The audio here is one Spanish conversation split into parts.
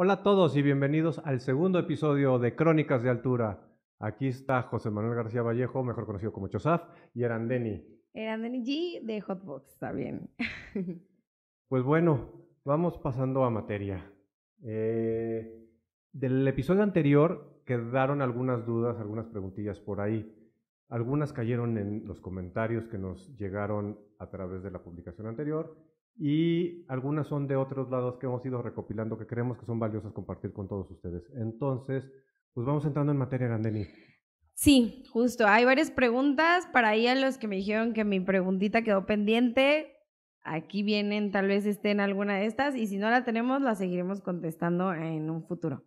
Hola a todos y bienvenidos al segundo episodio de Crónicas de Altura. Aquí está José Manuel García Vallejo, mejor conocido como Chosaf, y Erandeni. Erandeni G de Hotbox, está bien. Pues bueno, vamos pasando a materia. Del episodio anterior quedaron algunas dudas, algunas preguntillas por ahí. Algunas cayeron en los comentarios que nos llegaron a través de la publicación anterior y algunas son de otros lados que hemos ido recopilando que creemos que son valiosas compartir con todos ustedes. Entonces, pues vamos entrando en materia, Grandeni. Sí, justo. Hay varias preguntas para ahí a los que me dijeron que mi preguntita quedó pendiente. Aquí vienen, tal vez esté en alguna de estas y si no la tenemos, la seguiremos contestando en un futuro.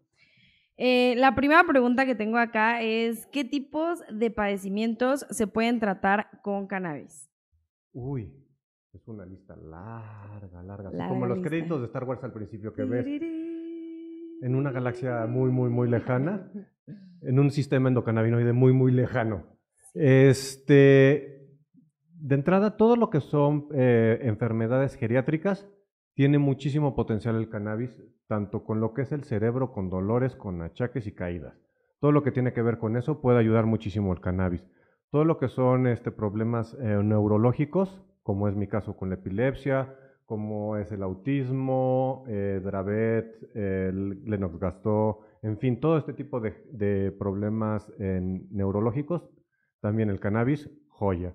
La primera pregunta que tengo acá es, ¿qué tipos de padecimientos se pueden tratar con cannabis? Uy, es una lista larga, larga. Así como Larga los lista. créditos de Star Wars al principio que ves en una galaxia muy, muy, muy lejana, en un sistema endocannabinoide muy, muy lejano. De entrada, todo lo que son enfermedades geriátricas, tiene muchísimo potencial el cannabis, tanto con lo que es el cerebro, con dolores, con achaques y caídas. Todo lo que tiene que ver con eso puede ayudar muchísimo el cannabis. Todo lo que son problemas neurológicos, como es mi caso con la epilepsia, como es el autismo, Dravet, el Lennox-Gastaut, en fin, todo este tipo de problemas neurológicos, también el cannabis, joya.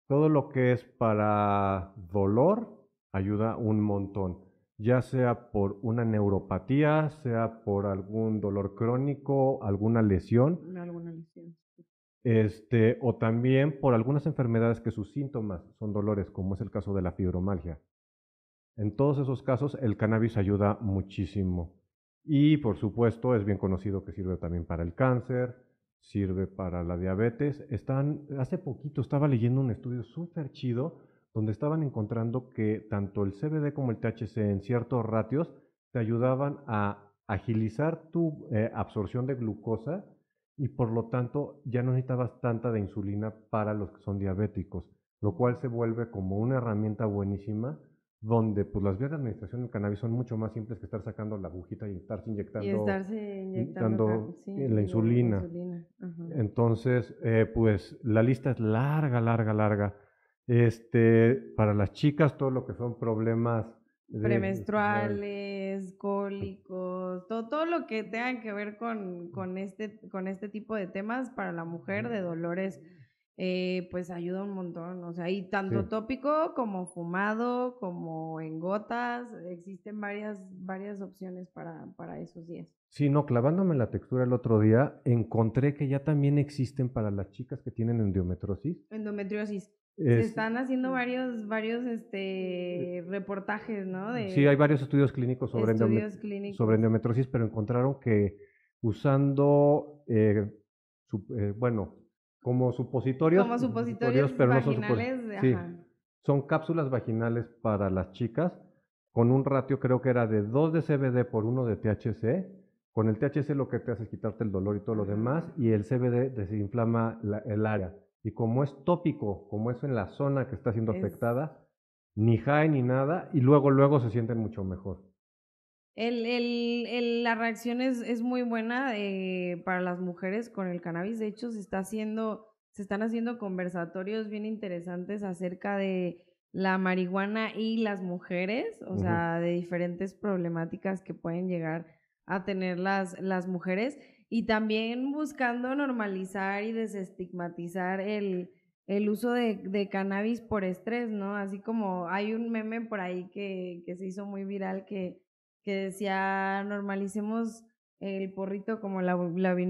Todo lo que es para dolor ayuda un montón, ya sea por una neuropatía, sea por algún dolor crónico, alguna lesión, Alguna lesión. o también por algunas enfermedades que sus síntomas son dolores, como es el caso de la fibromialgia. En todos esos casos, el cannabis ayuda muchísimo. Y por supuesto, es bien conocido que sirve también para el cáncer, sirve para la diabetes. Hace poquito estaba leyendo un estudio súper chido donde estaban encontrando que tanto el CBD como el THC en ciertos ratios te ayudaban a agilizar tu absorción de glucosa y por lo tanto ya no necesitabas tanta de insulina para los que son diabéticos, lo cual se vuelve como una herramienta buenísima donde pues las vías de administración del cannabis son mucho más simples que estar sacando la agujita y estarse Y inyectando, estarse inyectando, sí, la digo, insulina. insulina. Ajá. Entonces, pues la lista es larga, larga, larga. Para las chicas, todo lo que son problemas Premenstruales, cólicos, todo lo que tenga que ver con este tipo de temas para la mujer de dolores, pues ayuda un montón. O sea, y sí. tanto tópico como fumado, como en gotas, existen varias opciones para esos días. Sí, no, clavándome en la textura el otro día, encontré que ya también existen para las chicas que tienen endometriosis. Endometriosis. Se Es, están haciendo varios reportajes, ¿no? sí, hay De varios estudios clínicos estudios sobre clínicos. endometriosis, pero encontraron que usando, bueno, como Como supositorios, supositorios pero no son supositorios, vaginales, sí, ajá. son cápsulas vaginales para las chicas con un ratio creo que era de 2 de CBD por 1 de THC. Con el THC lo que te hace es quitarte el dolor y todo lo Ajá, demás, y el CBD desinflama el área. Y como es tópico, como es en la zona que está siendo es afectada, ni high ni nada, y luego se sienten mucho mejor. la reacción es muy buena para las mujeres con el cannabis. De hecho, se están haciendo conversatorios bien interesantes acerca de la marihuana y las mujeres, o Ujú. sea, de diferentes problemáticas que pueden llegar a tener las mujeres y también buscando normalizar y desestigmatizar el uso de cannabis por estrés, ¿no? Así como hay un meme por ahí que se hizo muy viral que decía normalicemos el porrito como el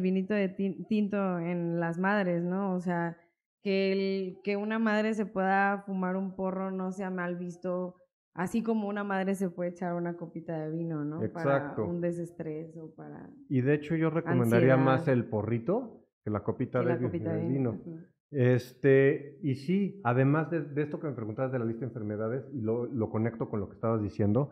vinito de tinto en las madres, ¿no? O sea, que una madre se pueda fumar un porro no sea mal visto, así como una madre se puede echar una copita de vino, ¿no? Para Exacto. un desestrés o para Y de hecho yo recomendaría más ansiedad el porrito que la copita que la copita de de vino. vino. Ujú. Y sí, además de esto que me preguntabas de la lista de enfermedades, y lo conecto con lo que estabas diciendo,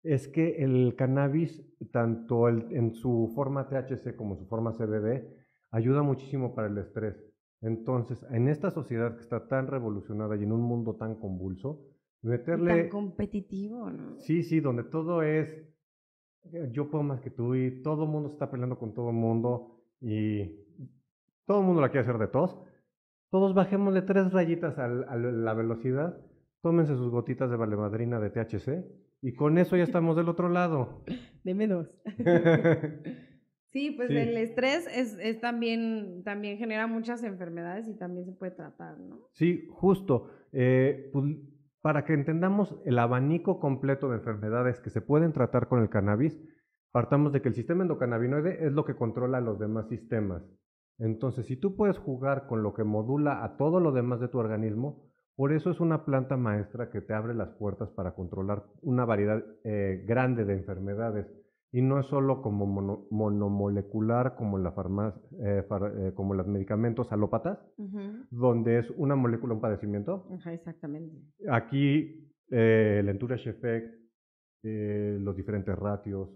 es que el cannabis, tanto en su forma THC como en su forma CBD, ayuda muchísimo para el estrés. Entonces, en esta sociedad que está tan revolucionada y en un mundo tan convulso, Y tan meterle, competitivo, ¿no? sí, sí, donde todo es yo puedo más que tú y todo el mundo se está peleando con todo el mundo y todo el mundo la quiere hacer de tos. Todos bajémosle 3 rayitas a la velocidad, tómense sus gotitas de valemadrina de THC y con eso ya estamos del otro lado. Deme dos. Sí, pues el Sí, estrés es también genera muchas enfermedades y también se puede tratar, ¿no? sí, justo. Pues, para que entendamos el abanico completo de enfermedades que se pueden tratar con el cannabis, partamos de que el sistema endocannabinoide es lo que controla los demás sistemas. Entonces, si tú puedes jugar con lo que modula a todo lo demás de tu organismo, por eso es una planta maestra que te abre las puertas para controlar una variedad grande de enfermedades. Y no es solo como monomolecular como la como los medicamentos alópatas, Ujú. donde es una molécula, un padecimiento. Ajá, exactamente. Aquí el entourage effect, los diferentes ratios,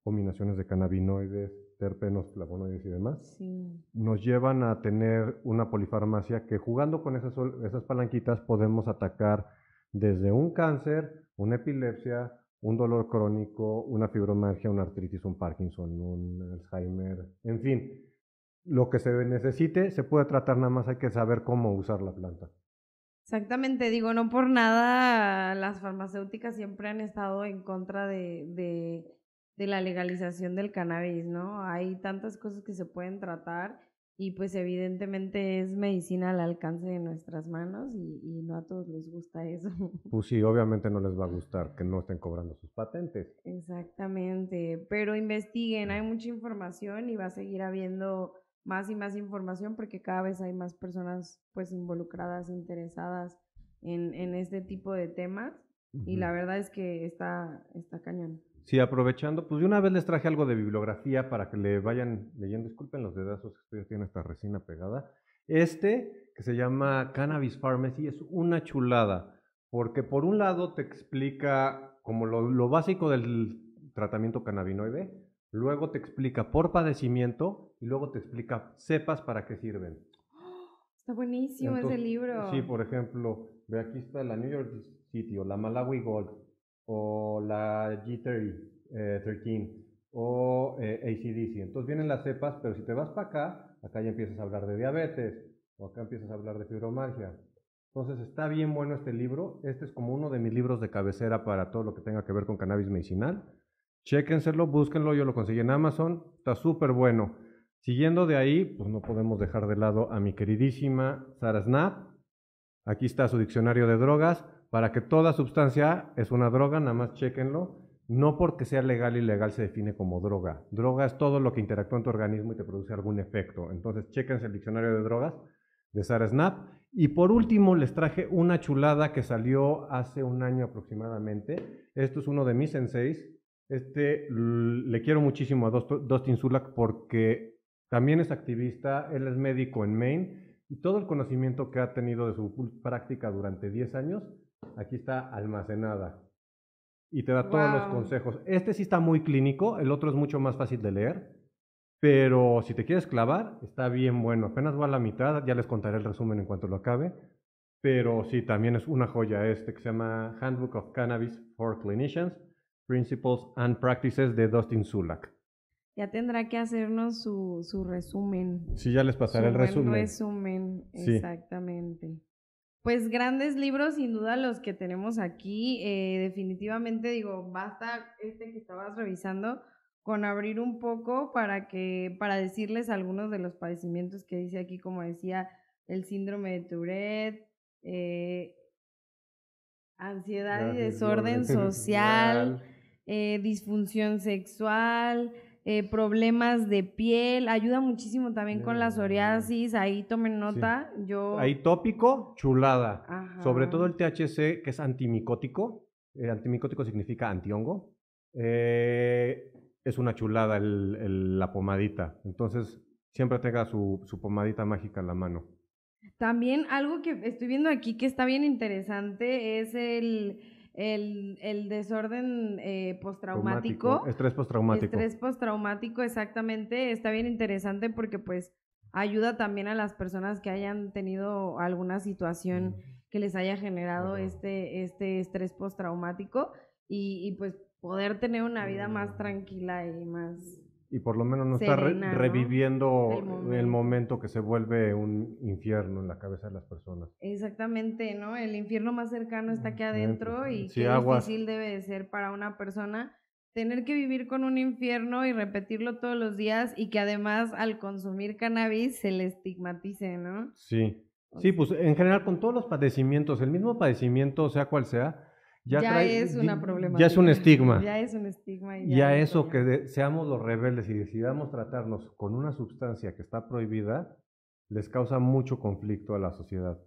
combinaciones de cannabinoides, terpenos, flavonoides y demás, Sí. nos llevan a tener una polifarmacia que jugando con esas palanquitas podemos atacar desde un cáncer, una epilepsia, un dolor crónico, una fibromialgia, una artritis, un Parkinson, un Alzheimer, en fin, lo que se necesite se puede tratar, nada más hay que saber cómo usar la planta. Exactamente, digo, no por nada las farmacéuticas siempre han estado en contra de la legalización del cannabis, ¿no? Hay tantas cosas que se pueden tratar y pues evidentemente es medicina al alcance de nuestras manos y no a todos les gusta eso. Pues sí, obviamente no les va a gustar que no estén cobrando sus patentes. Exactamente, pero investiguen, hay mucha información y va a seguir habiendo más y más información porque cada vez hay más personas pues involucradas, interesadas en este tipo de temas y Ujú. la verdad es que está cañón. Sí, aprovechando, pues de una vez les traje algo de bibliografía para que le vayan leyendo. Disculpen los dedazos que estoy tiene esta resina pegada. Este, que se llama Cannabis Pharmacy, es una chulada, porque por un lado te explica como lo básico del tratamiento cannabinoide, luego te explica por padecimiento y luego te explica cepas para qué sirven. Está buenísimo ese Entonces, sí, libro. por ejemplo, ve aquí está la New York City o la Malawi Gold o la G13 o ACDC. Entonces vienen las cepas, pero si te vas para acá, acá ya empiezas a hablar de diabetes o acá empiezas a hablar de fibromialgia. Entonces está bien bueno este libro. Este es como uno de mis libros de cabecera para todo lo que tenga que ver con cannabis medicinal. Chéquenselo, búsquenlo, yo lo conseguí en Amazon, está súper bueno. Siguiendo de ahí, pues no podemos dejar de lado a mi queridísima Sarah Snap. Aquí está su diccionario de drogas. Para que toda sustancia es una droga, nada más chéquenlo. No porque sea legal, ilegal se define como droga. Droga es todo lo que interactúa en tu organismo y te produce algún efecto. Entonces, chéquense el diccionario de drogas de Sarah Snap. Y por último, les traje una chulada que salió hace un año aproximadamente. Esto es uno de mis senseis. Le quiero muchísimo a Dustin Sulak porque también es activista, él es médico en Maine y todo el conocimiento que ha tenido de su práctica durante 10 años, aquí está almacenada y te da todos los Wow. consejos. Este sí está muy clínico, el otro es mucho más fácil de leer, pero si te quieres clavar, está bien bueno. Apenas va a la mitad, ya les contaré el resumen en cuanto lo acabe, pero sí, también es una joya este que se llama Handbook of Cannabis for Clinicians, Principles and Practices de Dustin Sulak. Ya tendrá que hacernos su resumen, Sí, ya les pasaré su el buen resumen. resumen, Sí. exactamente. Pues grandes libros, sin duda, los que tenemos aquí. Definitivamente, digo, basta este que estabas revisando con abrir un poco para decirles algunos de los padecimientos que dice aquí, como decía, el síndrome de Tourette, eh, ansiedad y desorden Desorden social, social. disfunción sexual, problemas de piel, ayuda muchísimo también con la psoriasis, ahí tomen Sí. nota, Ahí yo, tópico, chulada. Sobre todo ajá. el THC, que es antimicótico. Antimicótico significa antihongo. Eh, es una chulada la pomadita. Entonces, siempre tenga su pomadita mágica en la mano. También algo que estoy viendo aquí que está bien interesante es el desorden Traumático, postraumático, estrés postraumático. estrés postraumático, exactamente, está bien interesante porque pues ayuda también a las personas que hayan tenido alguna situación que les haya generado Ajá. este estrés postraumático y pues poder tener una vida más tranquila y más Y por lo menos no está serena, ¿no? reviviendo El el momento. momento que se vuelve un infierno en la cabeza de las personas. Exactamente, ¿no? El infierno más cercano está aquí adentro y Sí, qué aguas. difícil debe de ser para una persona tener que vivir con un infierno y repetirlo todos los días y que además al consumir cannabis se le estigmatice, ¿no? Sí, O sí, sea, pues en general con todos los padecimientos, el mismo padecimiento, sea cual sea, ya ya trae, es una ya es un problemática, estigma. ya es un estigma y Y ya a es eso que rollo. seamos los rebeldes y decidamos tratarnos con una sustancia que está prohibida, les causa mucho conflicto a la sociedad.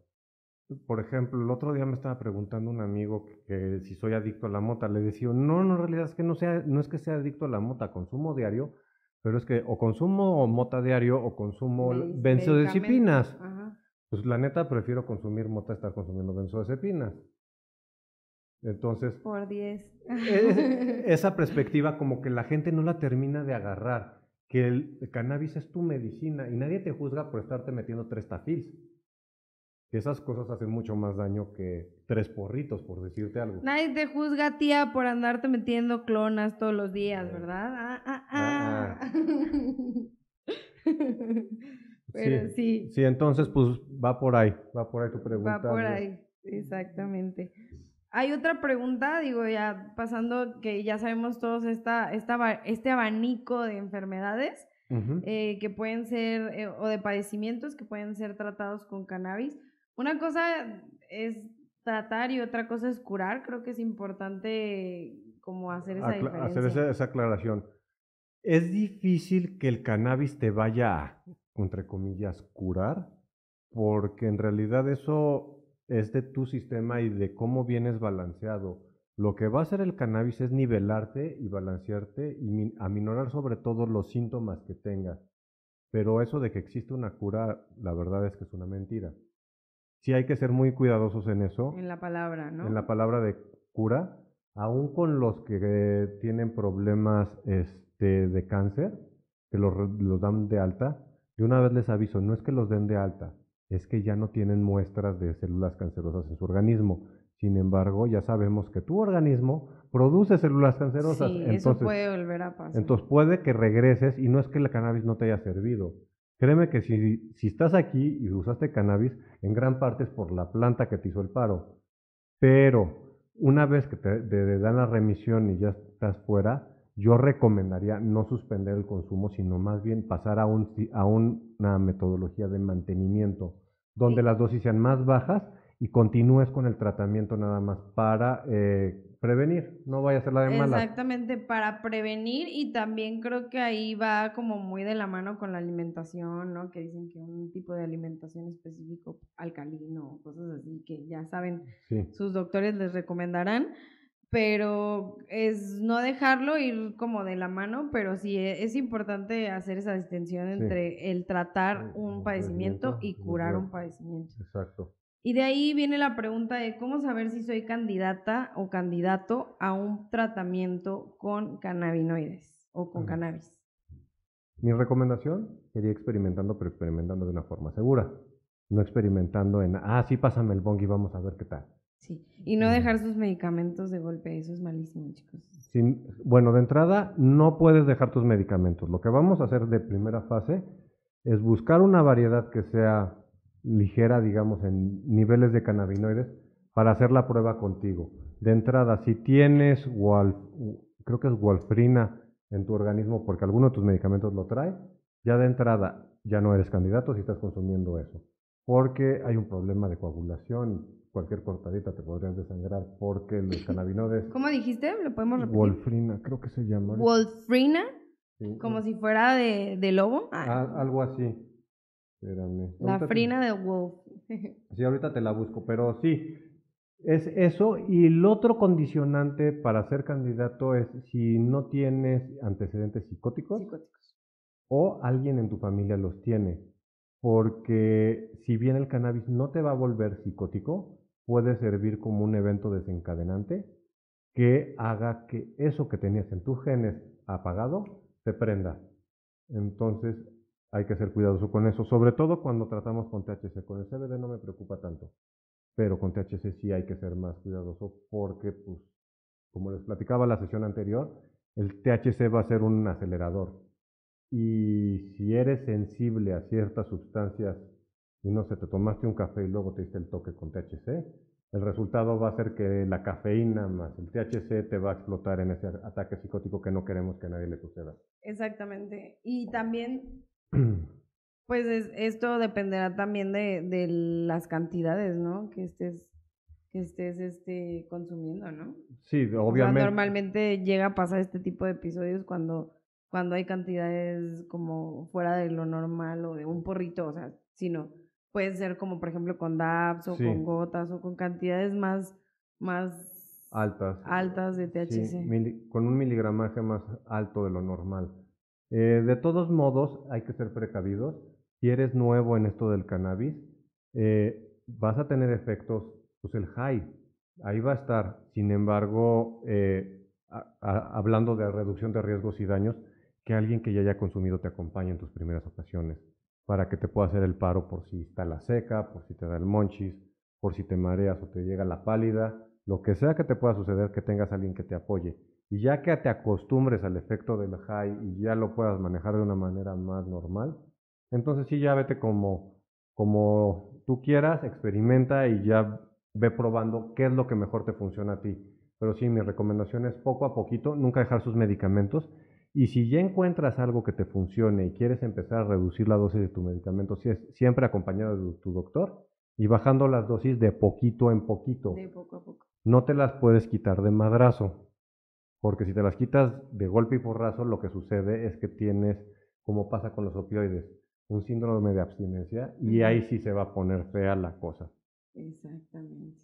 Por ejemplo, el otro día me estaba preguntando un amigo que si soy adicto a la mota. Le decía, no, no, en realidad es que no es que sea adicto a la mota, consumo diario, pero es que o consumo mota diario o consumo Medicamento, benzodiazepinas. ajá. Pues la neta prefiero consumir mota a estar consumiendo benzodiazepinas. Entonces, Por 10. esa perspectiva como que la gente no la termina de agarrar, que el cannabis es tu medicina y nadie te juzga por estarte metiendo 3 tafils. Que esas cosas hacen mucho más daño que 3 porritos, por decirte algo. Nadie te juzga, tía, por andarte metiendo clonas todos los días, Eh, ¿verdad? ah, ah. Pero Sí, sí, sí, entonces pues va por ahí tu va pregunta. por ahí, exactamente. Hay otra pregunta, digo, ya pasando que ya sabemos todos este abanico de enfermedades Ujú. que pueden ser, o de padecimientos que pueden ser tratados con cannabis. Una cosa es tratar y otra cosa es curar. Creo que es importante como hacer esa Hacer diferencia. esa aclaración. Es difícil que el cannabis te vaya a, entre comillas, curar, porque en realidad eso es de tu sistema y de cómo vienes balanceado. Lo que va a hacer el cannabis es nivelarte y balancearte y aminorar sobre todo los síntomas que tengas. Pero eso de que existe una cura, la verdad es que es una mentira. Sí hay que ser muy cuidadosos en eso, En la palabra, en la ¿no? palabra de cura, aún con los que tienen problemas de cáncer, que los dan de alta, de una vez les aviso, no es que los den de alta, es que ya no tienen muestras de células cancerosas en su organismo. Sin embargo, ya sabemos que tu organismo produce células cancerosas, Sí, eso puede volver a pasar. entonces puede que regreses y no es que el cannabis no te haya servido. Créeme que si estás aquí y usaste cannabis, en gran parte es por la planta que te hizo el paro. Pero una vez que te dan la remisión y ya estás fuera, yo recomendaría no suspender el consumo, sino más bien pasar a una metodología de mantenimiento, donde las dosis sean más bajas y continúes con el tratamiento nada más para prevenir, no vaya a ser la de malas. Exactamente, para prevenir y también creo que ahí va como muy de la mano con la alimentación, ¿no? Que dicen que un tipo de alimentación específico, alcalino, cosas así, que ya saben, Sí, sus doctores les recomendarán, pero es no dejarlo ir como de la mano, pero sí es importante hacer esa distinción sí. entre el tratar un padecimiento Padecimiento, y curar un padecimiento. exacto. Y de ahí viene la pregunta de cómo saber si soy candidata o candidato a un tratamiento con cannabinoides o con Ah. cannabis. Mi recomendación sería experimentando, pero experimentando de una forma segura. No experimentando sí, pásame el bong y vamos a ver qué tal. Sí, y no dejar sus medicamentos de golpe, eso es malísimo, chicos. Bueno, de entrada, no puedes dejar tus medicamentos. Lo que vamos a hacer de primera fase es buscar una variedad que sea ligera, digamos, en niveles de cannabinoides para hacer la prueba contigo. De entrada, si tienes, creo que es Walfrina en tu organismo, porque alguno de tus medicamentos lo trae, ya de entrada ya no eres candidato si estás consumiendo eso, porque hay un problema de coagulación. Cualquier cortadita te podrías desangrar porque los cannabinoides, ¿Cómo dijiste? ¿Lo podemos repetir? Wolfrina, creo que se llama ahorita. Wolfrina, Sí, como si fuera de lobo. algo así. Espérame. La frina de wolf. Sí, ahorita te la busco, pero sí, es eso. Y el otro condicionante para ser candidato es si no tienes antecedentes psicóticos Psicóticos. o alguien en tu familia los tiene. Porque si bien el cannabis no te va a volver psicótico, puede servir como un evento desencadenante que haga que eso que tenías en tus genes apagado se prenda. Entonces hay que ser cuidadoso con eso, sobre todo cuando tratamos con THC. Con el CBD no me preocupa tanto, pero con THC sí hay que ser más cuidadoso porque pues como les platicaba la sesión anterior, el THC va a ser un acelerador. Y si eres sensible a ciertas sustancias y no sé, te tomaste un café y luego te diste el toque con THC, el resultado va a ser que la cafeína más el THC te va a explotar en ese ataque psicótico que no queremos que a nadie le suceda. Exactamente. Y también, pues esto dependerá también de las cantidades, ¿no? Que estés consumiendo, ¿no? Sí, O sea, obviamente. normalmente llega a pasar este tipo de episodios cuando hay cantidades como fuera de lo normal o de un porrito, o sea, sino puede ser como por ejemplo con dabs o Sí, con gotas o con cantidades más altas. altas de Sí, THC. con un miligramaje más alto de lo normal. De todos modos, hay que ser precavidos. Si eres nuevo en esto del cannabis, vas a tener efectos, pues el high, ahí va a estar. Sin embargo, hablando de reducción de riesgos y daños, que alguien que ya haya consumido te acompañe en tus primeras ocasiones, para que te pueda hacer el paro por si está la seca, por si te da el monchis, por si te mareas o te llega la pálida, lo que sea que te pueda suceder, que tengas alguien que te apoye. Y ya que te acostumbres al efecto del high y ya lo puedas manejar de una manera más normal, entonces sí ya vete como tú quieras, experimenta y ya ve probando qué es lo que mejor te funciona a ti. Pero sí, mi recomendación es poco a poquito, nunca dejar sus medicamentos. Y si ya encuentras algo que te funcione y quieres empezar a reducir la dosis de tu medicamento, siempre acompañado de tu doctor y bajando las dosis de poquito en poquito. De poco a poco. No te las puedes quitar de madrazo, porque si te las quitas de golpe y porrazo, lo que sucede es que tienes, como pasa con los opioides, un síndrome de abstinencia y ahí sí se va a poner fea la cosa. Exactamente.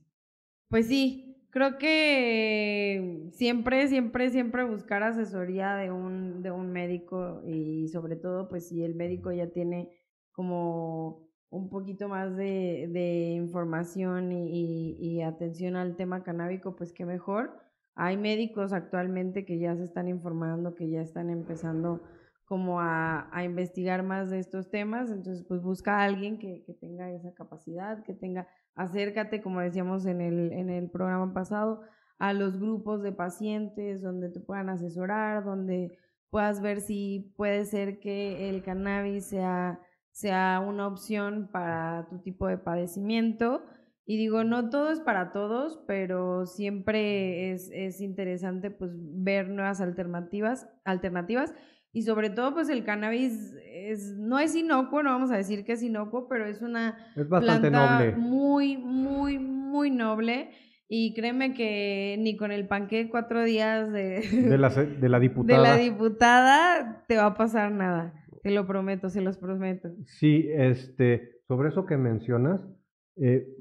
Pues sí, creo que siempre buscar asesoría de un médico y sobre todo, pues si el médico ya tiene como un poquito más de información y atención al tema canábico, pues qué mejor. Hay médicos actualmente que ya se están informando, que ya están empezando como a investigar más de estos temas, entonces pues busca a alguien que tenga esa capacidad, que tenga acércate, como decíamos en el programa pasado, a los grupos de pacientes donde te puedan asesorar, donde puedas ver si puede ser que el cannabis sea una opción para tu tipo de padecimiento. Y digo, no todo es para todos, pero siempre es interesante pues ver nuevas alternativas y sobre todo pues el cannabis no es inocuo, no vamos a decir que es inocuo, pero es una Es bastante planta noble. muy noble y créeme que ni con el panque 4 días De la de la diputada. diputada te va a pasar nada, te lo prometo, se los prometo. Sí, sobre eso que mencionas,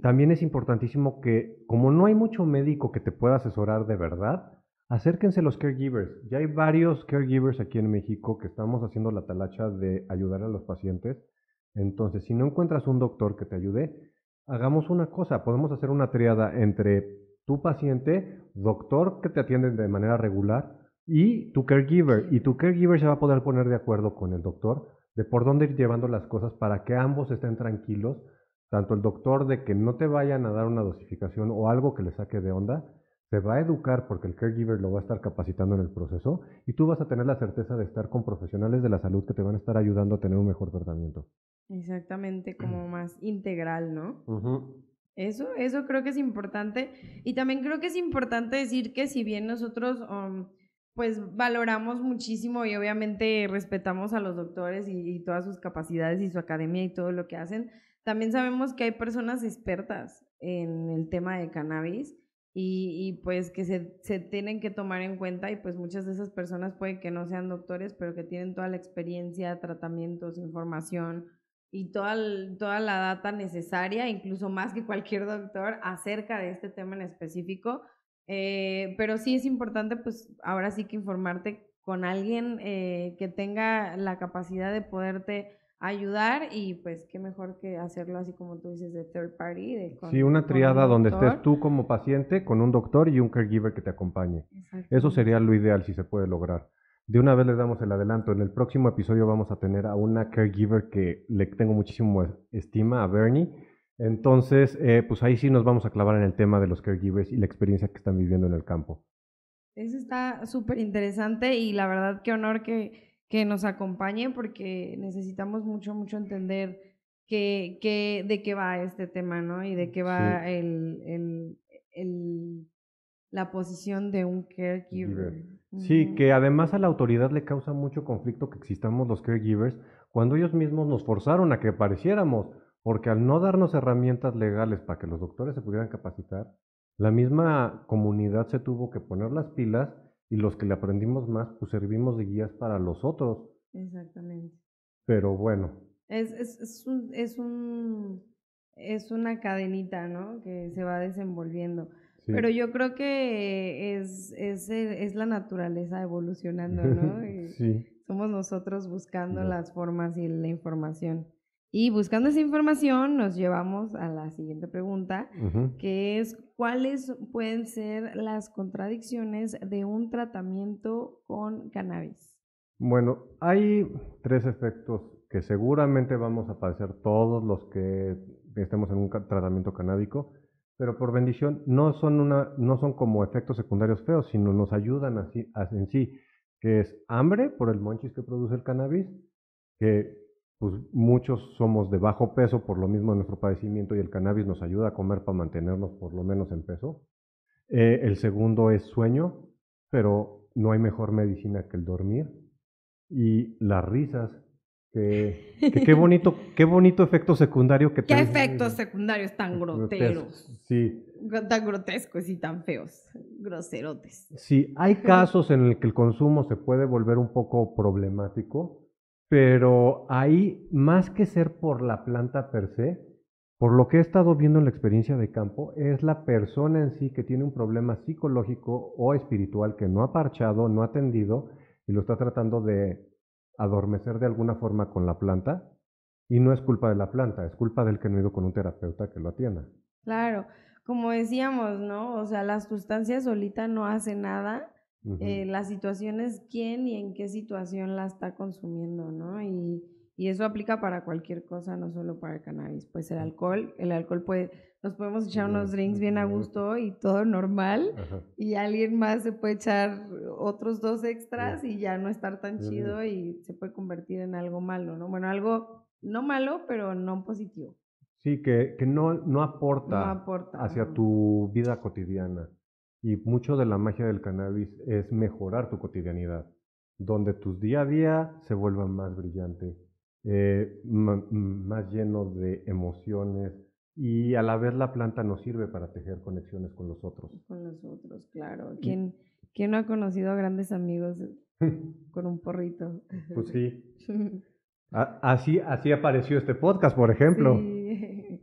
también es importantísimo que, como no hay mucho médico que te pueda asesorar de verdad, acérquense a los caregivers. Ya hay varios caregivers aquí en México que estamos haciendo la talacha de ayudar a los pacientes. Entonces, si no encuentras un doctor que te ayude, hagamos una cosa, podemos hacer una triada entre tu paciente, doctor que te atiende de manera regular, y tu caregiver. Y tu caregiver se va a poder poner de acuerdo con el doctor de por dónde ir llevando las cosas para que ambos estén tranquilos, tanto el doctor de que no te vayan a dar una dosificación o algo que le saque de onda, se va a educar porque el caregiver lo va a estar capacitando en el proceso y tú vas a tener la certeza de estar con profesionales de la salud que te van a estar ayudando a tener un mejor tratamiento. Exactamente, como más integral, ¿no? Ujú. Eso creo que es importante. Y también creo que es importante decir que si bien nosotros pues valoramos muchísimo y obviamente respetamos a los doctores y todas sus capacidades y su academia y todo lo que hacen, también sabemos que hay personas expertas en el tema de cannabis y pues que se tienen que tomar en cuenta y pues muchas de esas personas puede que no sean doctores, pero que tienen toda la experiencia, tratamientos, información y toda la data necesaria, incluso más que cualquier doctor, acerca de este tema en específico. Pero sí es importante, pues ahora sí que informarte con alguien que tenga la capacidad de poderte ayudar y pues qué mejor que hacerlo así como tú dices de third party, Sí, una con un triada donde estés doctor. tú como paciente con un doctor y un caregiver que te acompañe. Eso Exactamente. sería lo ideal si se puede lograr. De una vez les damos el adelanto. En el próximo episodio vamos a tener a una caregiver que le tengo muchísimo estima, a Bernie. Entonces, pues ahí sí nos vamos a clavar en el tema de los caregivers y la experiencia que están viviendo en el campo. Eso está súper interesante y la verdad qué honor que nos acompañe porque necesitamos mucho, mucho entender de qué va este tema, ¿no? Y de qué Sí, va la posición de un giver. caregiver. Sí, Ujú. que además a la autoridad le causa mucho conflicto que existamos los caregivers cuando ellos mismos nos forzaron a que apareciéramos, porque al no darnos herramientas legales para que los doctores se pudieran capacitar, la misma comunidad se tuvo que poner las pilas y los que le aprendimos más, pues servimos de guías para los otros. Exactamente. Pero bueno, Es una cadenita, ¿no? Que se va desenvolviendo. sí. Pero yo creo que es la naturaleza evolucionando, ¿no? Y Sí. somos nosotros buscando No. las formas y la información. Y buscando esa información nos llevamos a la siguiente pregunta, Ujú. que es ¿cuáles pueden ser las contradicciones de un tratamiento con cannabis? Bueno, hay tres efectos que seguramente vamos a padecer todos los que estemos en un tratamiento canábico, pero por bendición no son como efectos secundarios feos, sino nos ayudan en sí, que es hambre por el monchis que produce el cannabis, que pues muchos somos de bajo peso por lo mismo de nuestro padecimiento y el cannabis nos ayuda a comer para mantenernos por lo menos en peso. El segundo es sueño, pero no hay mejor medicina que el dormir y las risas, que qué bonito efecto secundario que ¿Qué tenga. efectos secundarios tan Grotescos. groteros, Sí, tan grotescos y tan feos, groserotes? sí, hay casos en el que el consumo se puede volver un poco problemático, pero ahí, más que ser por la planta per se, por lo que he estado viendo en la experiencia de campo, es la persona en sí que tiene un problema psicológico o espiritual que no ha parchado, no ha atendido y lo está tratando de adormecer de alguna forma con la planta. Y no es culpa de la planta, es culpa del que no ha ido con un terapeuta que lo atienda. Claro, como decíamos, ¿no? O sea, la sustancia solita no hace nada. Ujú. La situación es quién y en qué situación la está consumiendo, ¿no? Y eso aplica para cualquier cosa, no solo para el cannabis. Pues el alcohol puede, nos podemos echar unos drinks bien a gusto y todo normal, Ajá. y alguien más se puede echar otros dos Sí. extras y ya no estar tan Sí. chido y se puede convertir en algo malo, ¿no? Bueno, algo no malo, pero no positivo. Sí, que no No aporta aporta. hacia Ajá. tu vida cotidiana. Y mucho de la magia del cannabis es mejorar tu cotidianidad, donde tus día a día se vuelvan más brillantes, más llenos de emociones, y a la vez la planta nos sirve para tejer conexiones con los otros. Con los otros, claro. Y ¿Quién no ha conocido a grandes amigos con un porrito? pues sí, así apareció este podcast, por ejemplo. Sí.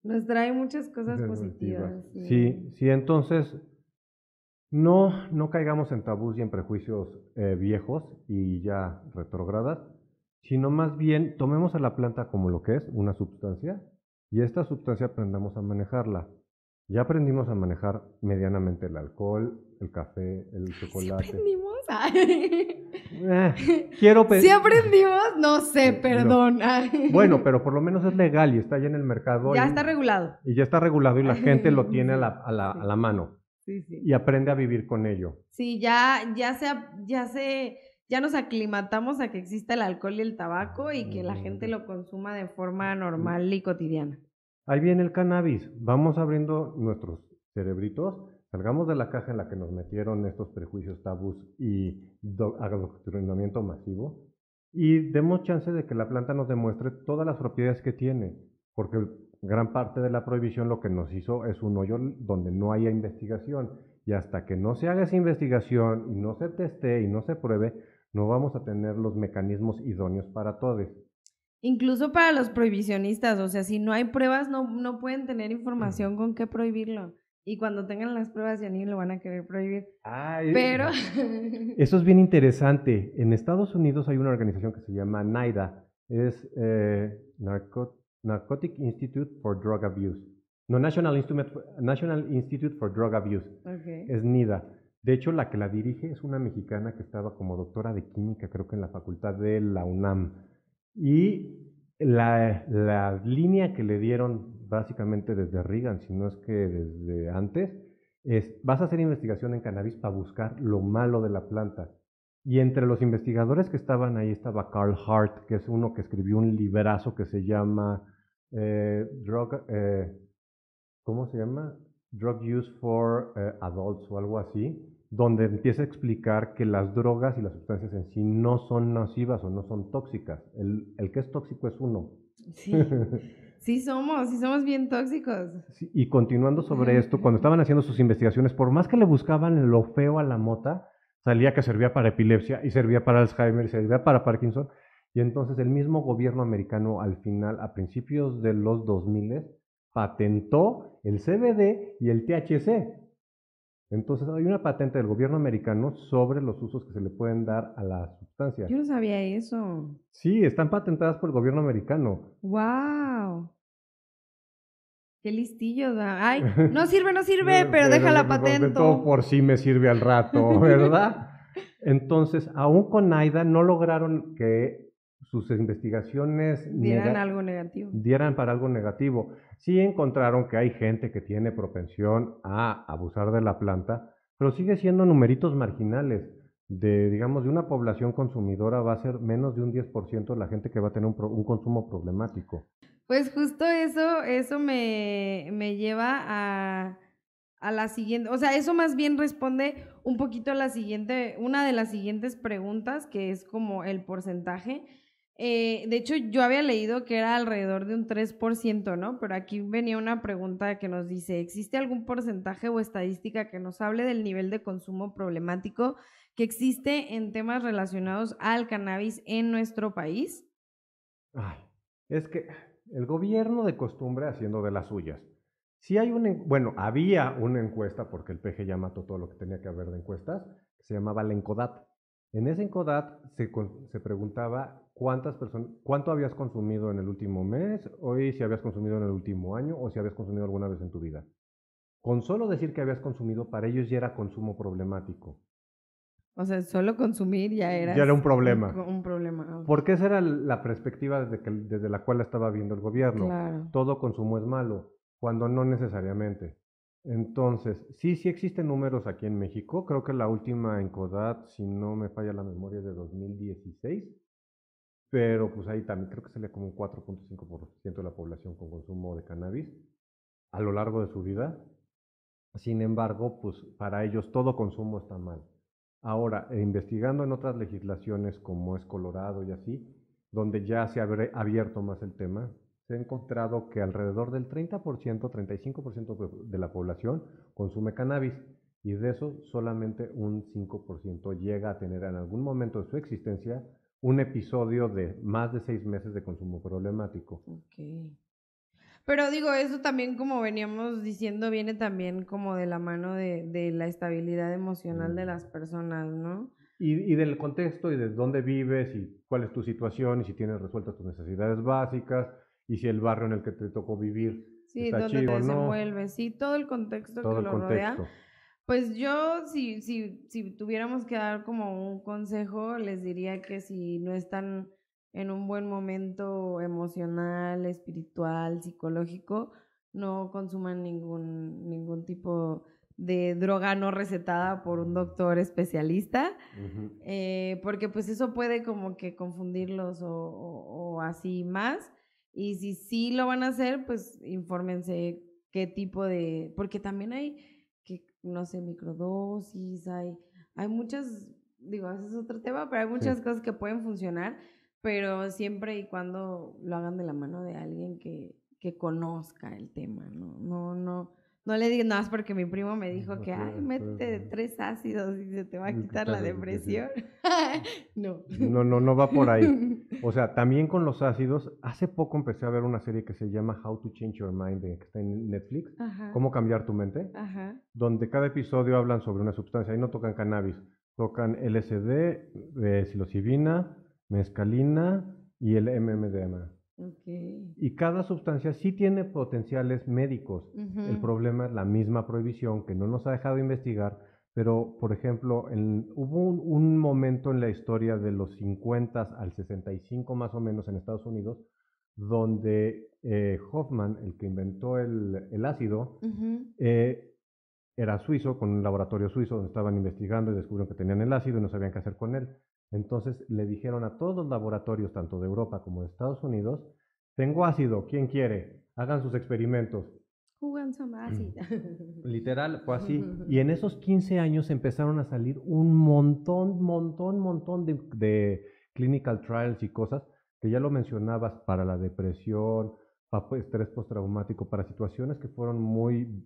Nos trae muchas cosas Alternativas. positivas, sí. Sí, sí, entonces no caigamos en tabús y en prejuicios viejos y ya retrógradas, sino más bien tomemos a la planta como lo que es, una sustancia, y esta sustancia aprendamos a manejarla. Ya aprendimos a manejar medianamente el alcohol, el café, el ¿Sí chocolate. aprendimos? Ay. Quiero ¿Sí aprendimos? No sé, no. perdón. Bueno, Ay. pero por lo menos es legal y está ya en el mercado Ya está regulado. y ya está regulado y la gente lo tiene a Sí, a la sí, mano sí, sí. y aprende a vivir con ello. Sí, ya nos aclimatamos a que exista el alcohol y el tabaco y que la gente lo consuma de forma normal y cotidiana. Ahí viene el cannabis. Vamos abriendo nuestros cerebritos, salgamos de la caja en la que nos metieron estos prejuicios, tabús y adoctrinamiento masivo y demos chance de que la planta nos demuestre todas las propiedades que tiene, porque gran parte de la prohibición lo que nos hizo es un hoyo donde no haya investigación y hasta que no se haga esa investigación y no se teste y no se pruebe, no vamos a tener los mecanismos idóneos para todos. Incluso para los prohibicionistas, o sea, si no hay pruebas, no pueden tener información con qué prohibirlo. Y cuando tengan las pruebas ya ni lo van a querer prohibir. Ay, Pero, eso es bien interesante. En Estados Unidos hay una organización que se llama NIDA, es Narcotic Institute for Drug Abuse. No, National Institute for Drug Abuse, ok. es NIDA. De hecho, la que la dirige es una mexicana que estaba como doctora de química, creo que en la facultad de la UNAM. Y la línea que le dieron básicamente desde Reagan, si no es que desde antes, Vas a hacer investigación en cannabis para buscar lo malo de la planta. Y entre los investigadores que estaban ahí estaba Carl Hart, que es uno que escribió un librazo que se llama Drug, ¿cómo se llama? Drug Use for Adults o algo así, donde empieza a explicar que las drogas y las sustancias en sí no son nocivas o no son tóxicas. El que es tóxico es uno. Sí, sí somos bien tóxicos. Sí, y continuando sobre esto, cuando estaban haciendo sus investigaciones, por más que le buscaban lo feo a la mota, salía que servía para epilepsia y servía para Alzheimer y servía para Parkinson. Y entonces el mismo gobierno americano al final, a principios de los 2000, patentó el CBD y el THC. Entonces hay una patente del gobierno americano sobre los usos que se le pueden dar a la sustancia. Yo no sabía eso. Sí, están patentadas por el gobierno americano. ¡Wow! Qué listillos. Ay, no sirve, no sirve, pero déjala Todo patento. por sí me sirve al rato, ¿verdad? Entonces, aún con AIDA no lograron que sus investigaciones Dieran algo negativo. dieran para algo negativo. Sí encontraron que hay gente que tiene propensión a abusar de la planta, pero sigue siendo numeritos marginales. Digamos, de una población consumidora va a ser menos de un 10% la gente que va a tener un consumo problemático. Pues justo eso me lleva a la siguiente, o sea, eso más bien responde un poquito a la siguiente, una de las siguientes preguntas, que es como el porcentaje. De hecho, yo había leído que era alrededor de un 3%, ¿no? Pero aquí venía una pregunta que nos dice, ¿existe algún porcentaje o estadística que nos hable del nivel de consumo problemático que existe en temas relacionados al cannabis en nuestro país? Ay, es que el gobierno de costumbre haciendo de las suyas. Si hay bueno, había una encuesta, porque el PG ya mató todo lo que tenía que haber de encuestas, que se llamaba la Encodat. En esa Encodat se preguntaba cuánto habías consumido en el último mes, o si habías consumido en el último año, o si habías consumido alguna vez en tu vida. Con solo decir que habías consumido, para ellos ya era consumo problemático. O sea, solo consumir ya Ya era eras un problema. un problema. Ah, ok. Porque esa era la perspectiva desde la cual estaba viendo el gobierno. Claro. Todo consumo es malo, cuando no necesariamente. Entonces, sí existen números aquí en México. Creo que la última Encodat, si no me falla la memoria, es de 2016. Pero pues ahí también creo que salía como un 4.5% de la población con consumo de cannabis a lo largo de su vida. Sin embargo, pues para ellos todo consumo está mal. Ahora, investigando en otras legislaciones como es Colorado y así, donde ya se ha abierto más el tema, se ha encontrado que alrededor del 30%, 35% de la población consume cannabis y de eso solamente un 5% llega a tener en algún momento de su existencia un episodio de más de 6 meses de consumo problemático. Ok. Pero digo, eso también, como veníamos diciendo, viene también como de la mano de la estabilidad emocional de las personas, ¿no? Y del contexto y de dónde vives y cuál es tu situación y si tienes resueltas tus necesidades básicas y si el barrio en el que te tocó vivir Sí, está donde te chido o no, desenvuelves, sí, todo el contexto que todo el lo rodea. contexto. Pues yo, si tuviéramos que dar como un consejo, les diría que si no están en un buen momento emocional, espiritual, psicológico, no consuman ningún tipo de droga no recetada por un doctor especialista, porque pues eso puede como que confundirlos o así más. Y si sí lo van a hacer, pues infórmense qué tipo de, porque también hay que, no sé, microdosis, hay muchas, digo, ese es otro tema, pero hay muchas Sí. cosas que pueden funcionar, pero siempre y cuando lo hagan de la mano de alguien que conozca el tema, no le digas nada más porque mi primo me dijo que, ay, métete 3 ácidos y se te va a quitar la depresión. No. No va por ahí. O sea, también con los ácidos, hace poco empecé a ver una serie que se llama How to Change Your Mind, que está en Netflix, Ajá, Cómo cambiar tu mente, ajá. donde cada episodio hablan sobre una sustancia. Ahí no tocan cannabis, tocan LSD, psilocibina, mescalina y el MMDMA. Ok. Y cada sustancia sí tiene potenciales médicos. El Ujú. problema es la misma prohibición que no nos ha dejado investigar, pero por ejemplo, hubo un momento en la historia de los 50 al 65 más o menos en Estados Unidos, donde Hoffman, el que inventó el ácido, Ujú. eh, era suizo, con un laboratorio suizo donde estaban investigando y descubrieron que tenían el ácido y no sabían qué hacer con él. Entonces le dijeron a todos los laboratorios, tanto de Europa como de Estados Unidos, tengo ácido, ¿quién quiere? Hagan sus experimentos. Jugan some acid. Literal, fue así. Y en esos 15 años empezaron a salir un montón de clinical trials y cosas que ya lo mencionabas para la depresión, para estrés postraumático, para situaciones que fueron muy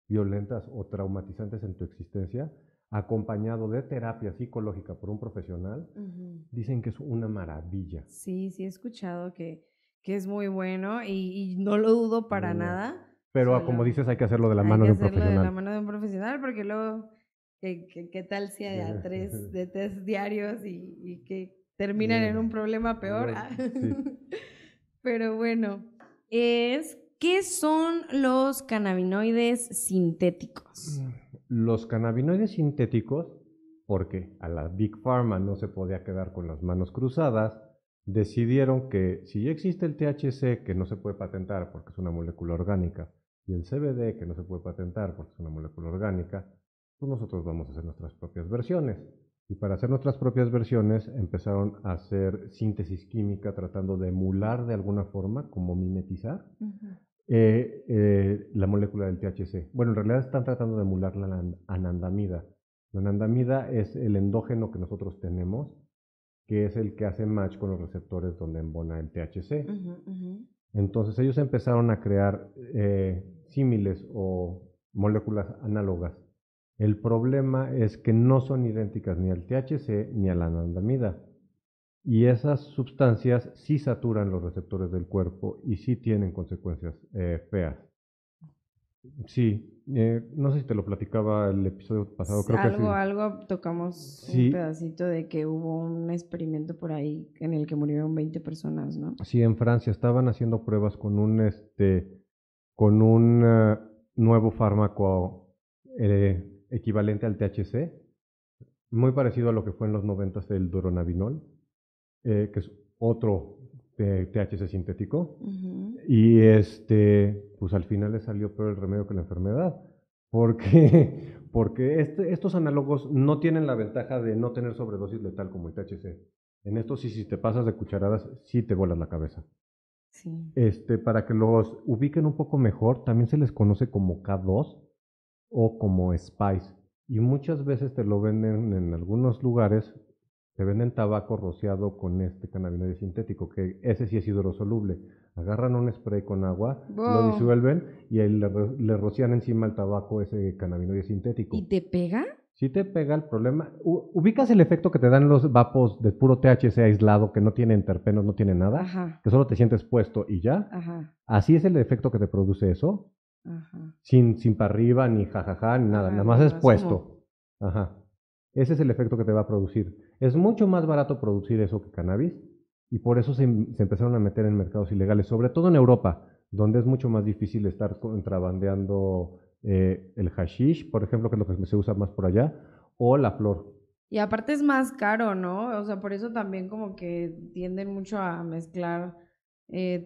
violentas o traumatizantes en tu existencia, acompañado de terapia psicológica por un profesional, dicen que es una maravilla. Sí, sí he escuchado que es muy bueno y no lo dudo para nada. Pero como dices, hay que hacerlo de la mano Hay de que un hacerlo de la profesional. mano de un profesional porque luego, ¿qué tal si hay de 3 diarios y que terminan en un problema peor? Sí. Pero bueno, ¿qué son los cannabinoides sintéticos? Los cannabinoides sintéticos, porque a la Big Pharma no se podía quedar con las manos cruzadas, decidieron que si ya existe el THC, que no se puede patentar porque es una molécula orgánica, y el CBD, que no se puede patentar porque es una molécula orgánica, pues nosotros vamos a hacer nuestras propias versiones. Y para hacer nuestras propias versiones empezaron a hacer síntesis química tratando de emular de alguna forma, como mimetizar, la molécula del THC. Bueno, en realidad están tratando de emular la anandamida. La anandamida es el endógeno que nosotros tenemos, que es el que hace match con los receptores donde embona el THC. Entonces ellos empezaron a crear símiles o moléculas análogas. El problema es que no son idénticas ni al THC ni a la anandamida. Y esas sustancias sí saturan los receptores del cuerpo y sí tienen consecuencias feas. Sí, no sé si te lo platicaba el episodio pasado, creo que sí. Algo tocamos un pedacito de que hubo un experimento por ahí en el que murieron 20 personas, ¿no? Sí, en Francia estaban haciendo pruebas con un nuevo fármaco equivalente al THC, muy parecido a lo que fue en los 90 el duronabinol, que es otro THC sintético. Y pues al final le salió peor el remedio que la enfermedad. Porque estos análogos no tienen la ventaja de no tener sobredosis letal como el THC. En estos sí, si te pasas de cucharadas, sí te vuelas la cabeza. Sí. Para que los ubiquen un poco mejor, también se les conoce como K2 o como Spice. Y muchas veces te lo venden en algunos lugares, te venden tabaco rociado con este cannabinoide sintético, que ese sí es hidrosoluble. Agarran un spray con agua, lo disuelven y ahí le rocian encima al tabaco ese cannabinoide sintético. ¿Y te pega? Sí te pega. El problema. ¿Ubicas el efecto que te dan los vapos de puro THC aislado, que no tienen terpenos, no tiene nada? Ajá. Que solo te sientes puesto y ya. Ajá. Así es el efecto que te produce eso. Ajá. Sin para arriba, ni jajaja, ni nada. Nada más es puesto. Ajá. Ese es el efecto que te va a producir. Es mucho más barato producir eso que cannabis. Y por eso se empezaron a meter en mercados ilegales, sobre todo en Europa, donde es mucho más difícil estar contrabandeando el hashish, por ejemplo, que es lo que se usa más por allá, o la flor. Y aparte es más caro, ¿no? O sea, por eso también como que tienden mucho a mezclar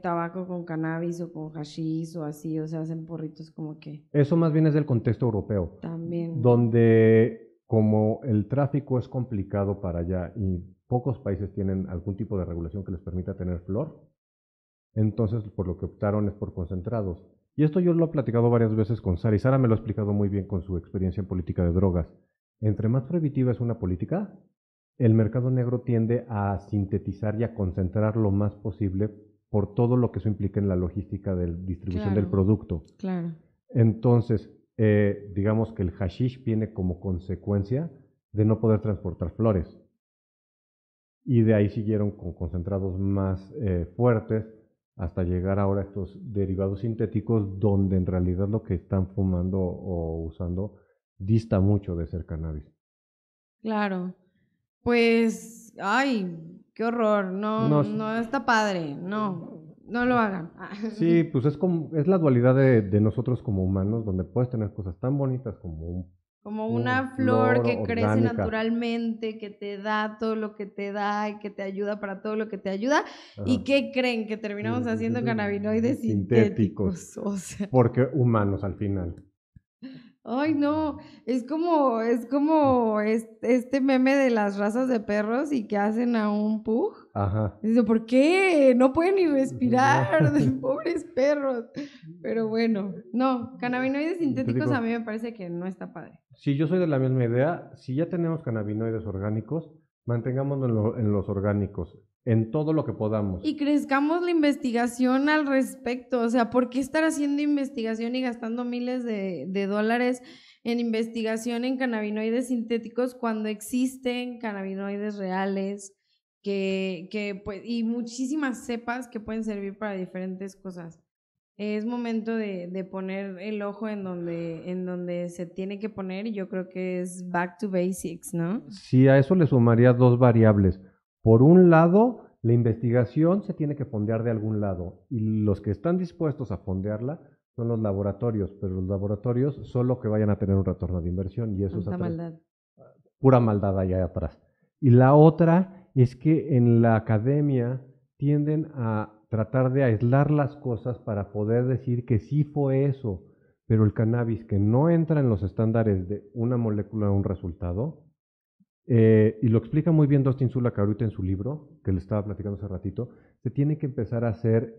tabaco con cannabis o con hashish o así, o sea, hacen porritos como que... Eso más bien es del contexto europeo. También. Donde como el tráfico es complicado para allá y pocos países tienen algún tipo de regulación que les permita tener flor, entonces por lo que optaron es por concentrados. Y esto yo lo he platicado varias veces con Sara, y Sara me lo ha explicado muy bien con su experiencia en política de drogas. Entre más prohibitiva es una política, el mercado negro tiende a sintetizar y a concentrar lo más posible por todo lo que eso implica en la logística de distribución del producto. Claro. Entonces, digamos que el hashish viene como consecuencia de no poder transportar flores. Y de ahí siguieron con concentrados más fuertes hasta llegar ahora a estos derivados sintéticos donde en realidad lo que están fumando o usando dista mucho de ser cannabis. Claro. Pues, ay, qué horror. No está padre. No lo hagan. Sí, pues es la dualidad de nosotros como humanos, donde puedes tener cosas tan bonitas como una flor que crece orgánica, naturalmente, que te da todo lo que te da y que te ayuda para todo lo que te ayuda. Ajá. ¿Y qué creen? Que terminamos haciendo cannabinoides sintéticos. O sea. Porque humanos al final. Ay, no, es como este meme de las razas de perros y que hacen a un pug. Ajá. Dice, ¿por qué? No pueden ni No. respirar, pobres perros. Pero bueno, no, cannabinoides Te sintéticos a digo, mí me parece que no está padre. si yo soy de la misma idea, si ya tenemos cannabinoides orgánicos, mantengámonos en los orgánicos, en todo lo que podamos. Y crezcamos la investigación al respecto. O sea, ¿por qué estar haciendo investigación y gastando miles de dólares en investigación en cannabinoides sintéticos cuando existen cannabinoides reales pues, y muchísimas cepas que pueden servir para diferentes cosas? Es momento de poner el ojo en donde se tiene que poner y yo creo que es back to basics, ¿no? Si a eso le sumaría dos variables. Por un lado, la investigación se tiene que fondear de algún lado y los que están dispuestos a fondearla son los laboratorios, pero los laboratorios solo que vayan a tener un retorno de inversión y eso es Tanta atrás, maldad. pura maldad allá atrás. Y la otra es que en la academia tienden a tratar de aislar las cosas para poder decir que sí fue eso, pero el cannabis que no entra en los estándares de una molécula o un resultado, y lo explica muy bien Dustin Sulak ahorita en su libro, que le estaba platicando hace ratito, se tiene que empezar a hacer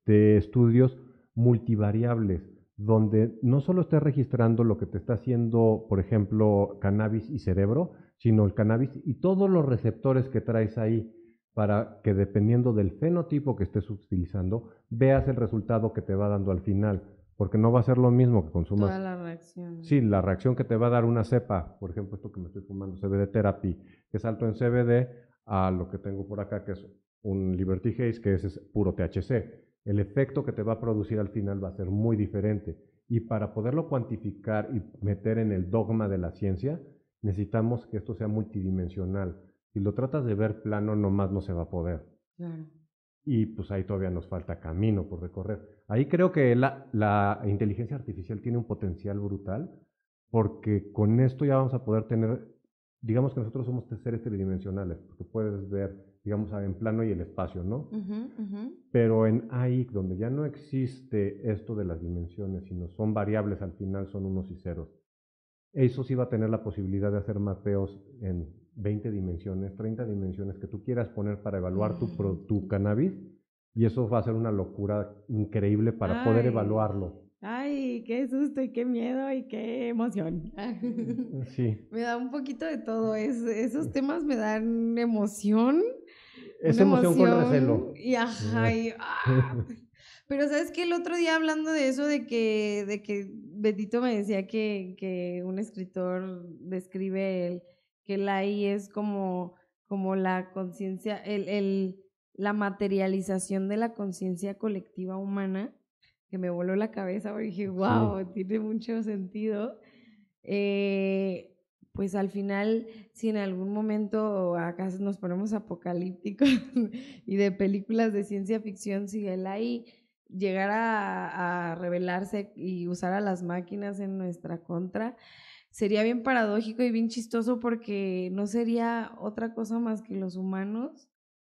estudios multivariables, donde no solo estés registrando lo que te está haciendo, por ejemplo, cannabis y cerebro, sino el cannabis y todos los receptores que traes ahí, para que dependiendo del fenotipo que estés utilizando, veas el resultado que te va dando al final, porque no va a ser lo mismo que Toda consumas. la reacción. Sí, la reacción que te va a dar una cepa, por ejemplo, esto que me estoy fumando, CBD Therapy, que es alto en CBD, a lo que tengo por acá, que es un Liberty Haze, que es puro THC. El efecto que te va a producir al final va a ser muy diferente. Y para poderlo cuantificar y meter en el dogma de la ciencia, necesitamos que esto sea multidimensional. Si lo tratas de ver plano, nomás no se va a poder. Claro. Y pues ahí todavía nos falta camino por recorrer. Ahí creo que la inteligencia artificial tiene un potencial brutal, porque con esto ya vamos a poder tener, digamos que nosotros somos seres tridimensionales, porque puedes ver, digamos, en plano y el espacio, ¿no? Ujú, ujú. Pero en AI, donde ya no existe esto de las dimensiones, sino son variables al final, son unos y ceros, eso sí va a tener la posibilidad de hacer mapeos en 20 dimensiones, 30 dimensiones que tú quieras poner para evaluar tu cannabis, y eso va a ser una locura increíble para poder Ay, evaluarlo. ay, qué susto y qué miedo y qué emoción. Sí, Me da un poquito de todo. Esos temas me dan emoción, es una emoción con emoción recelo. y ajá, Pero sabes que el otro día hablando de eso, de que Betito me decía que un escritor describe que la I es como la conciencia, la materialización de la conciencia colectiva humana, que me voló la cabeza porque dije, Sí, wow, tiene mucho sentido. Eh, pues al final, si en algún momento acá nos ponemos apocalípticos y de películas de ciencia ficción, si el AI llegara a rebelarse y usar a las máquinas en nuestra contra, sería bien paradójico y bien chistoso porque no sería otra cosa más que los humanos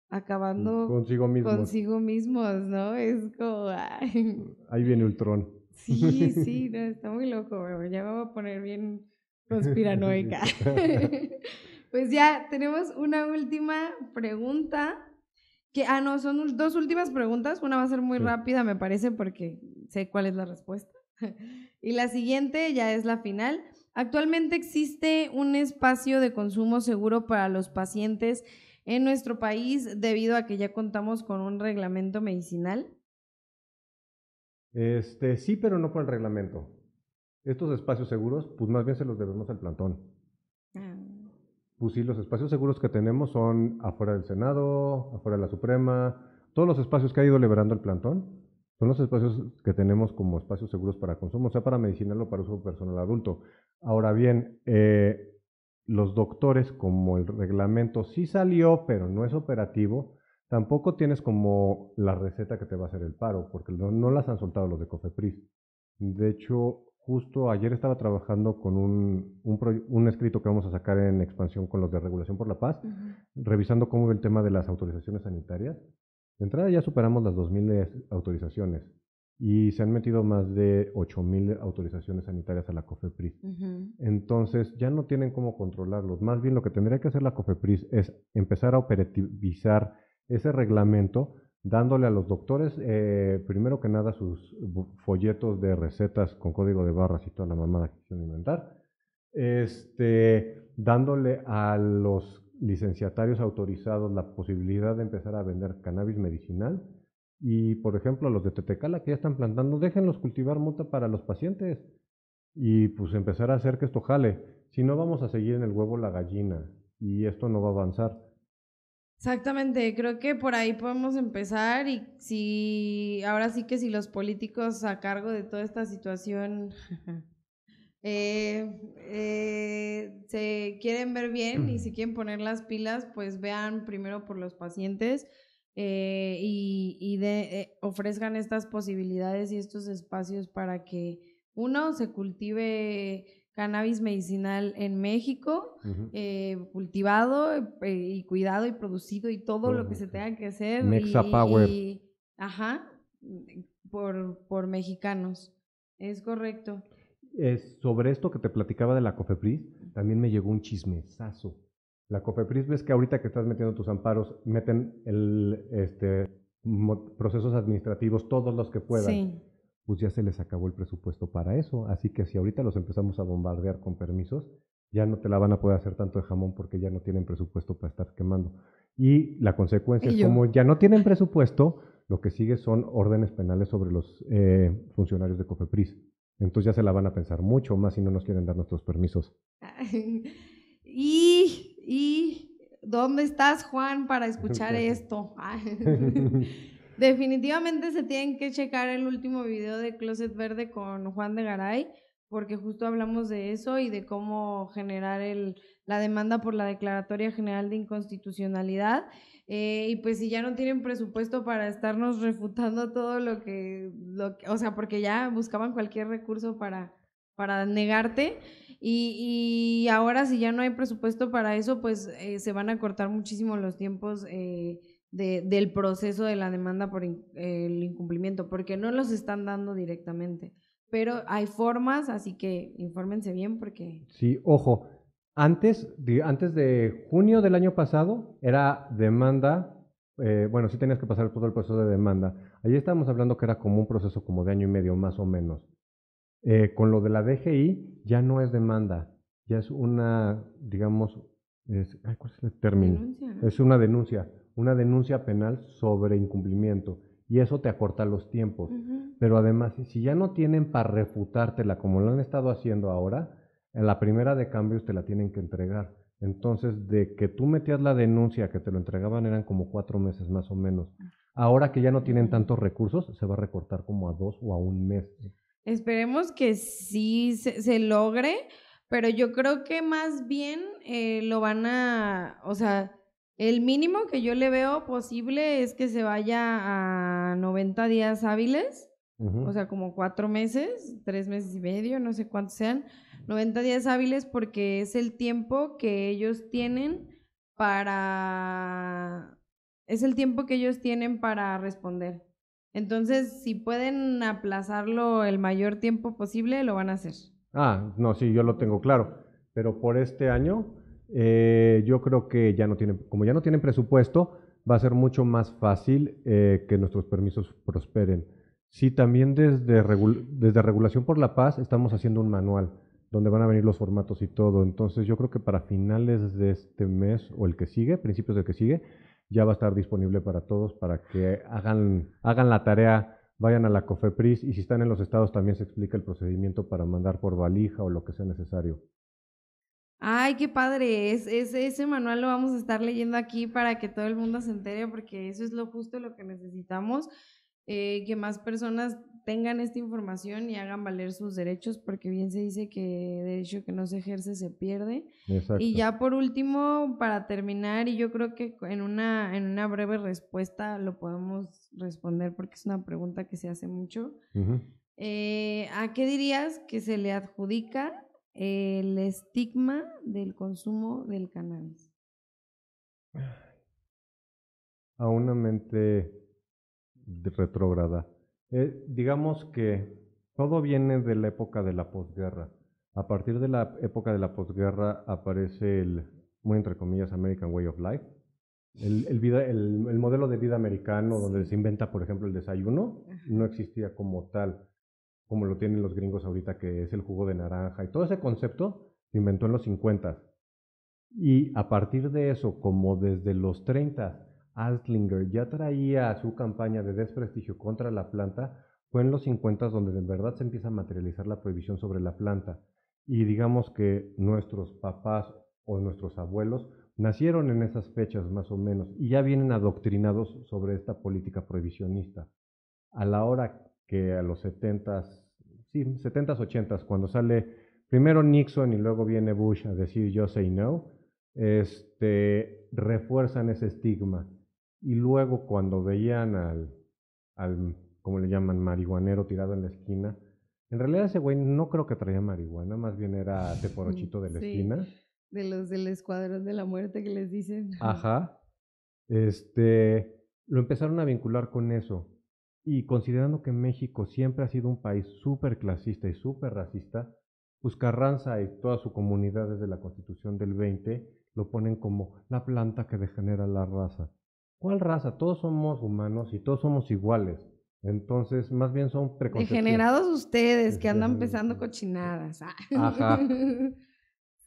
acabando consigo mismos. consigo mismos, ¿no? Es como, ay, Ahí viene Ultron. sí, sí, no, está muy loco, bro. Ya me voy a poner bien conspiranoica. Sí. Pues ya tenemos una última pregunta. No, son dos últimas preguntas. Una va a ser muy Sí. rápida, me parece, porque sé cuál es la respuesta. Y la siguiente ya es la final. ¿Actualmente existe un espacio de consumo seguro para los pacientes en nuestro país debido a que ya contamos con un reglamento medicinal? Sí, pero no por el reglamento. Estos espacios seguros, pues más bien se los debemos al plantón. Ah. Pues sí, los espacios seguros que tenemos son afuera del Senado, afuera de la Suprema, todos los espacios que ha ido liberando el plantón son los espacios que tenemos como espacios seguros para consumo, sea para medicinal o para uso personal adulto. Ahora bien, los doctores, como el reglamento sí salió, pero no es operativo, tampoco tienes como la receta que te va a hacer el paro, porque no las han soltado los de Cofepris. De hecho, justo ayer estaba trabajando con un escrito que vamos a sacar en expansión con los de Regulación por la Paz, Ujú. revisando cómo va el tema de las autorizaciones sanitarias. De entrada ya superamos las 2000 autorizaciones. y se han metido más de 8,000 autorizaciones sanitarias a la COFEPRIS. Entonces ya no tienen cómo controlarlos. Más bien lo que tendría que hacer la COFEPRIS es empezar a operativizar ese reglamento, dándole a los doctores, primero que nada, sus folletos de recetas con código de barras y toda la mamada que quisieron inventar, dándole a los licenciatarios autorizados la posibilidad de empezar a vender cannabis medicinal y, por ejemplo, a los de Tetecala que ya están plantando, déjenlos cultivar mota para los pacientes y pues empezar a hacer que esto jale. Si no, vamos a seguir en el huevo la gallina y esto no va a avanzar. Exactamente, creo que por ahí podemos empezar y si ahora sí que si los políticos a cargo de toda esta situación se quieren ver bien y se quieren poner las pilas, pues vean primero por los pacientes ofrezcan estas posibilidades y estos espacios para que uno se cultive cannabis medicinal en México, cultivado y cuidado y producido y todo lo que se tenga que hacer Mexa Power. Ajá, por mexicanos. Es correcto. Sobre esto que te platicaba de la COFEPRIS, también me llegó un chismesazo. La COFEPRIS, ves que ahorita que estás metiendo tus amparos, meten procesos administrativos, todos los que puedan. Sí. Pues ya se les acabó el presupuesto para eso. Así que si ahorita los empezamos a bombardear con permisos, ya no te la van a poder hacer tanto de jamón porque ya no tienen presupuesto para estar quemando. Y la consecuencia es como ya no tienen presupuesto, lo que sigue son órdenes penales sobre los funcionarios de COFEPRIS. Entonces ya se la van a pensar mucho más si no nos quieren dar nuestros permisos. ¿Y dónde estás, Juan, para escuchar esto? Definitivamente se tienen que checar el último video de Closet Verde con Juan de Garay, porque justo hablamos de eso y de cómo generar la demanda por la Declaratoria General de Inconstitucionalidad. Y pues si ya no tienen presupuesto para estarnos refutando todo o sea, porque ya buscaban cualquier recurso para negarte. Y ahora si ya no hay presupuesto para eso, pues se van a cortar muchísimo los tiempos del proceso de la demanda por el incumplimiento, porque no los están dando directamente. Pero hay formas, así que infórmense bien porque... Sí, ojo, antes de junio del año pasado era demanda, bueno, sí tenías que pasar todo el proceso de demanda. Allí estábamos hablando que era como un proceso como de año y medio más o menos. Con lo de la DGI ya no es demanda, ya es una, digamos, ¿cuál es el término? Denuncia, ¿no? Es una denuncia penal sobre incumplimiento y eso te acorta los tiempos. Pero además, si ya no tienen para refutártela como lo han estado haciendo ahora, en la primera de cambios te la tienen que entregar. Entonces, de que tú metías la denuncia, que te lo entregaban, eran como 4 meses más o menos. Ahora que ya no tienen tantos recursos, se va a recortar como a 2 o a 1 mes. Esperemos que sí se logre, pero yo creo que más bien lo van o sea, el mínimo que yo le veo posible es que se vaya a 90 días hábiles, o sea, como 4 meses, 3 meses y medio, no sé cuántos sean, 90 días hábiles porque es el tiempo que ellos tienen es el tiempo que ellos tienen para responder. Entonces, si pueden aplazarlo el mayor tiempo posible, lo van a hacer. No, sí, yo lo tengo claro. Pero por este año, yo creo que ya no tienen, como ya no tienen presupuesto, va a ser mucho más fácil que nuestros permisos prosperen. Sí, también desde Regulación por la Paz estamos haciendo un manual donde van a venir los formatos y todo. Entonces, yo creo que para finales de este mes o el que sigue, principios del que sigue, ya va a estar disponible para todos para que hagan la tarea, vayan a la COFEPRIS y si están en los estados también se explica el procedimiento para mandar por valija o lo que sea necesario. Ay, qué padre. Ese manual lo vamos a estar leyendo aquí para que todo el mundo se entere, porque eso es lo justo lo que necesitamos, que más personas tengan esta información y hagan valer sus derechos, porque bien se dice que derecho que no se ejerce se pierde. Exacto. Y ya por último, para terminar, y yo creo que en una breve respuesta lo podemos responder porque es una pregunta que se hace mucho. ¿A qué dirías que se le adjudica el estigma del consumo del cannabis? A una mente retrógrada. Digamos que todo viene de la época de la posguerra. A partir de la época de la posguerra aparece el, muy entre comillas, American Way of Life. El modelo de vida americano, donde Sí. se inventa, por ejemplo, el desayuno, Ajá. no existía como tal, como lo tienen los gringos ahorita, que es el jugo de naranja. Y todo ese concepto se inventó en los 50. Y a partir de eso, como desde los 30, Altlinger ya traía su campaña de desprestigio contra la planta, fue en los 50 donde de verdad se empieza a materializar la prohibición sobre la planta. Y digamos que nuestros papás o nuestros abuelos nacieron en esas fechas más o menos y ya vienen adoctrinados sobre esta política prohibicionista. A la hora que a los 70s, sí, 70s, 80s, cuando sale primero Nixon y luego viene Bush a decir yo say no, refuerzan ese estigma. Y luego cuando veían al, como le llaman, marihuanero tirado en la esquina, en realidad ese güey no creo que traía marihuana, más bien era teporochito de la Sí, esquina. de los del Escuadrón de la Muerte que les dicen. Ajá. Lo empezaron a vincular con eso. Y considerando que México siempre ha sido un país súper clasista y súper racista, pues Carranza y toda su comunidad desde la Constitución del 20 lo ponen como la planta que degenera la raza. ¿Cuál raza? Todos somos humanos y todos somos iguales. Entonces, más bien son preconcepciones. Degenerados ustedes que andan pesando cochinadas. Ajá.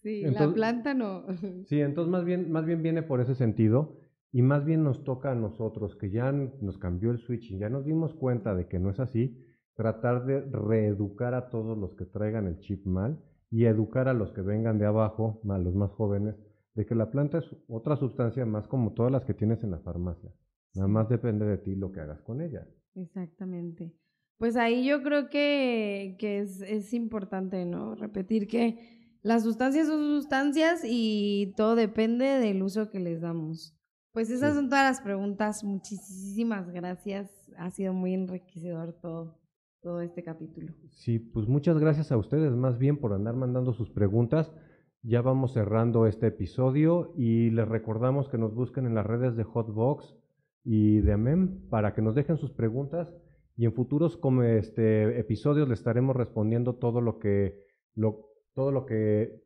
Sí, la Entonces, planta no. sí, entonces más bien viene por ese sentido y más bien nos toca a nosotros, que ya nos cambió el switch y ya nos dimos cuenta de que no es así, tratar de reeducar a todos los que traigan el chip mal y educar a los que vengan de abajo, a los más jóvenes, de que la planta es otra sustancia más como todas las que tienes en la farmacia. Nada Sí, más depende de ti lo que hagas con ella. exactamente. Pues ahí yo creo que es importante, ¿no? Repetir que las sustancias son sustancias y todo depende del uso que les damos. Pues esas Sí. son todas las preguntas. Muchísimas gracias. Ha sido muy enriquecedor todo este capítulo. Sí, pues muchas gracias a ustedes más bien por andar mandando sus preguntas. Ya vamos cerrando este episodio y les recordamos que nos busquen en las redes de Hotbox y de AMEM para que nos dejen sus preguntas y en futuros como episodios les estaremos respondiendo todo lo que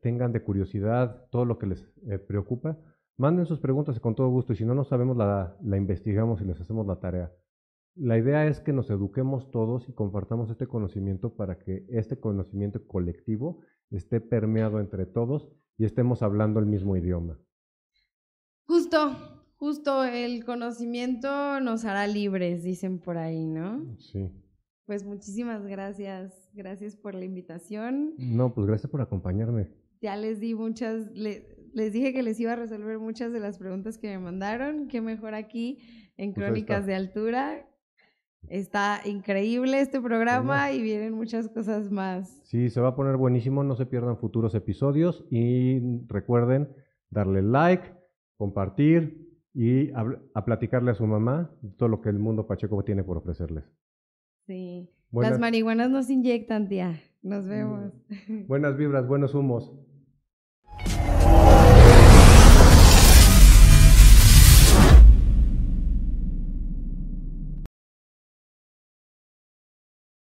tengan de curiosidad, todo lo que les preocupa. Manden sus preguntas con todo gusto y si no nos sabemos la investigamos y les hacemos la tarea. La idea es que nos eduquemos todos y compartamos este conocimiento para que este conocimiento colectivo esté permeado entre todos y estemos hablando el mismo idioma. Justo el conocimiento nos hará libres, dicen por ahí, ¿no? Sí. Pues muchísimas gracias. Gracias por la invitación. No, pues gracias por acompañarme. Ya les di les dije que les iba a resolver muchas de las preguntas que me mandaron. Qué mejor aquí en Pues ahí Crónicas está. de Altura. Está increíble este programa No. y vienen muchas cosas más. Sí, se va a poner buenísimo, no se pierdan futuros episodios y recuerden darle like, compartir y a platicarle a su mamá todo lo que el mundo Pacheco tiene por ofrecerles. Sí. Las Buenas, marihuanas nos inyectan, tía. Nos vemos. buenas vibras, buenos humos.